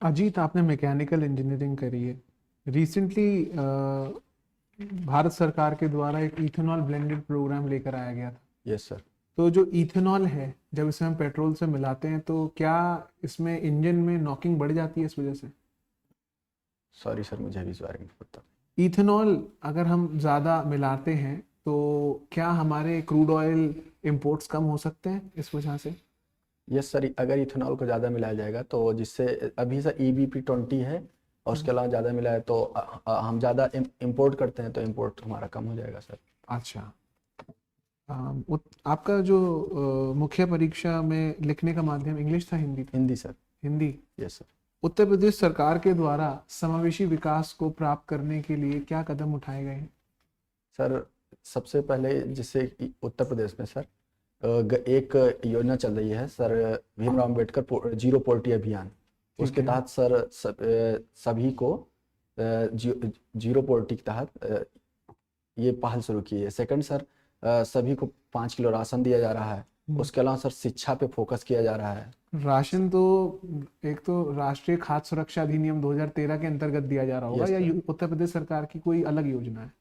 अजीत, आपने mechanical engineering करी है। रिसेंटली भारत सरकार के द्वारा एक इथेनॉल ब्लेंडेड प्रोग्राम लेकर आया गया था। Yes sir. तो जो इथेनॉल है, जब इसे हम पेट्रोल से मिलाते हैं तो क्या इसमें इंजन में नॉकिंग बढ़ जाती है इस वजह से? सॉरी सर, मुझे भी इस बारे में नहीं पता। इथेनॉल अगर हम ज़्यादा मिलाते हैं तो क्या हमारे क्रूड ऑयल इंपोर्ट्स कम हो सकते हैं इस वजह से? यस सर, अगर इथेनॉल को ज़्यादा मिलाया जाएगा तो जिससे अभी सर EBP 20 है और उसके अलावा ज़्यादा मिलाए तो हम ज़्यादा इम्पोर्ट करते हैं तो इम्पोर्ट हमारा कम हो जाएगा सर। अच्छा। आपका जो मुख्य परीक्षा में लिखने का माध्यम इंग्लिश था, हिंदी था? Hindi sir. Hindi. Yes sir. Uttar Pradesh सरकार के द्वारा समावेशी विकास को प्राप्त करने के लिए क्या कदम उठाए गए हैं? सर सबसे पहले जैसे उत्तर प्रदेश में सर एक योजना चल रही है sir, Bhimrao Ambedkar zero poverty अभियान। उसके है। तहत सर सभी को जीरो पोवर्टी के तहत ये पहल शुरू की है। सेकंड सर, सभी को 5 किलो राशन दिया जा रहा है। उसके अलावा सर शिक्षा पे फोकस किया जा रहा है। राशन तो एक तो राष्ट्रीय खाद्य सुरक्षा अधिनियम 2013 के अंतर्गत दिया जा रहा होगा, यस या सर। उत्तर प्रदेश सरकार की कोई अलग योजना है?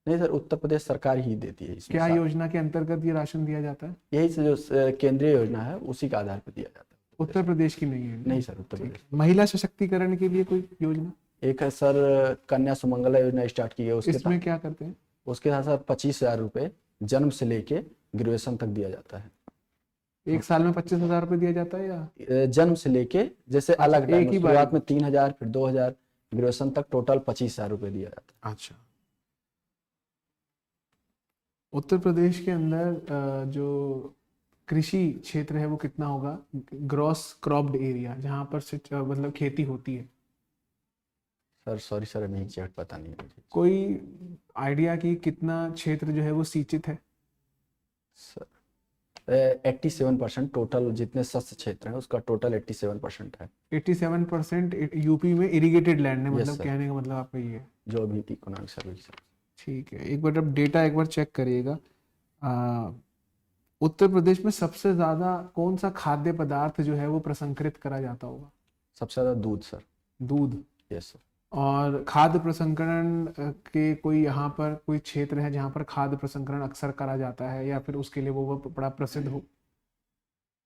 नहीं सर, उत्तर प्रदेश सरकार ही देती है इसमें क्या योजना के अंतर्गत ये राशन दिया जाता है? यही से जो केंद्रीय योजना है उसी के आधार पर दिया जाता है। उत्तर प्रदेश की नहीं है? नहीं सर, उत्तर प्रदेश। महिला सशक्तिकरण के लिए कोई योजना? एक है सर, कन्या सुमंगला योजना स्टार्ट की है। इसमें क्या करते हैं? उसके साथ सर 25,000 रुपये जन्म से लेके ग्रेजुएशन तक दिया जाता है। एक साल में 25,000 रुपये दिया जाता है या? जन्म से लेके जैसे अलग एक ही शुरुआत में 3,000, फिर 2,000, ग्रेजुएशन तक टोटल 25,000 रुपये दिया जाता है। अच्छा। उत्तर प्रदेश के अंदर जो कृषि क्षेत्र है वो कितना होगा, ग्रॉस क्रॉप्ड एरिया, जहाँ पर मतलब खेती होती है? सर सॉरी सर, अभी एग्जैक्ट पता नहीं है मुझे। कोई आइडिया कि कितना क्षेत्र जो है वो सिंचित है? सर 87% टोटल जितने शस्य क्षेत्र हैं उसका टोटल 87% है। 87% यूपी में इरिगेटेड लैंड है, Yes, मतलब sir. कहने का मतलब आपका ये है? जो भी इकोनॉमिक सर्विस। ठीक है, एक बार अब डेटा एक बार चेक करिएगा। उत्तर प्रदेश में सबसे ज्यादा कौन सा खाद्य पदार्थ जो है वो प्रसंस्कृत करा जाता होगा? सबसे ज़्यादा दूध सर। दूध। Yes sir. और खाद्य प्रसंस्करण के कोई यहाँ पर कोई क्षेत्र है जहाँ पर खाद्य प्रसंस्करण अक्सर करा जाता है, या फिर उसके लिए वो बड़ा प्रसिद्ध हो?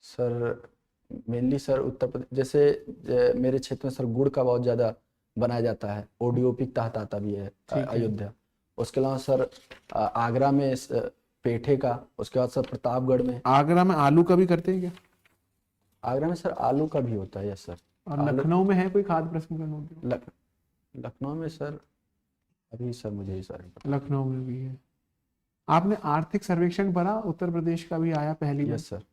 सर मेनली सर उत्तर प्रदेश, जैसे मेरे क्षेत्र में सर गुड़ का बहुत ज़्यादा बनाया जाता है। ODOP के तहत आता भी है अयोध्या। उसके अलावा सर आगरा में पेठे का, उसके बाद सर प्रतापगढ़ में। आगरा में आलू का भी करते हैं क्या? आगरा में सर आलू का भी होता है। Yes sir. और लखनऊ में है कोई खाद्य प्रसंस्करण उद्योग? लखनऊ में सर अभी सर मुझे इस बारे में पता। लखनऊ में भी है। आपने आर्थिक सर्वेक्षण पढ़ा? उत्तर प्रदेश का भी आया पहली बार। Yes sir.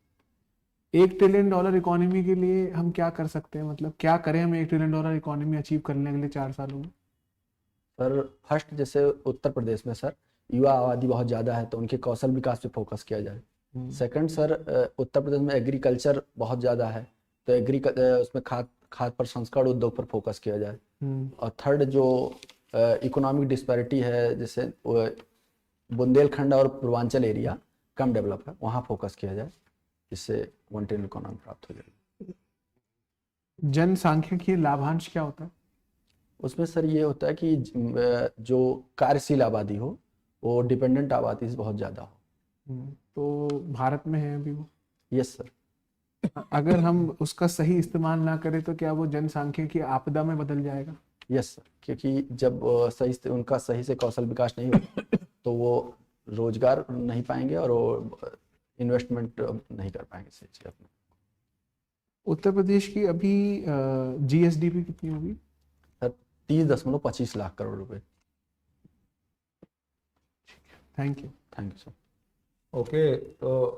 $1 ट्रिलियन इकोनॉमी के लिए हम क्या कर सकते हैं, मतलब क्या करें हम $1 ट्रिलियन इकोनॉमी अचीव करने के लिए 4 सालों में? सर फर्स्ट, जैसे उत्तर प्रदेश में सर युवा आबादी बहुत ज़्यादा है तो उनके कौशल विकास पे फोकस किया जाए। सेकंड सर, उत्तर प्रदेश में एग्रीकल्चर बहुत ज़्यादा है तो उसमें खाद प्रसंस्करण उद्योग पर फोकस किया जाए। और थर्ड, जो इकोनॉमिक डिस्पैरिटी है, जैसे बुंदेलखंड और पूर्वांचल एरिया कम डेवलप है, वहाँ फोकस किया जाए जिससे 1 ट्रिलियन इकोनॉमी प्राप्त हो जाए। जनसांख्यिकीय लाभांश क्या होता है? उसमें सर ये होता है कि जो कार्यशील आबादी हो वो डिपेंडेंट आबादी से बहुत ज़्यादा हो। तो भारत में है अभी वो? Yes sir. अगर हम उसका सही इस्तेमाल ना करें तो क्या वो जनसांख्यिकीय आपदा में बदल जाएगा? यस सर, क्योंकि जब उनका सही से कौशल विकास नहीं होगा तो वो रोजगार नहीं पाएंगे और वो इन्वेस्टमेंट नहीं कर पाएंगे सही से अपने। उत्तर प्रदेश की अभी GSDP कितनी होगी? सर 30.25 लाख करोड़ रुपए। Thank you. Thank you sir. Okay, तो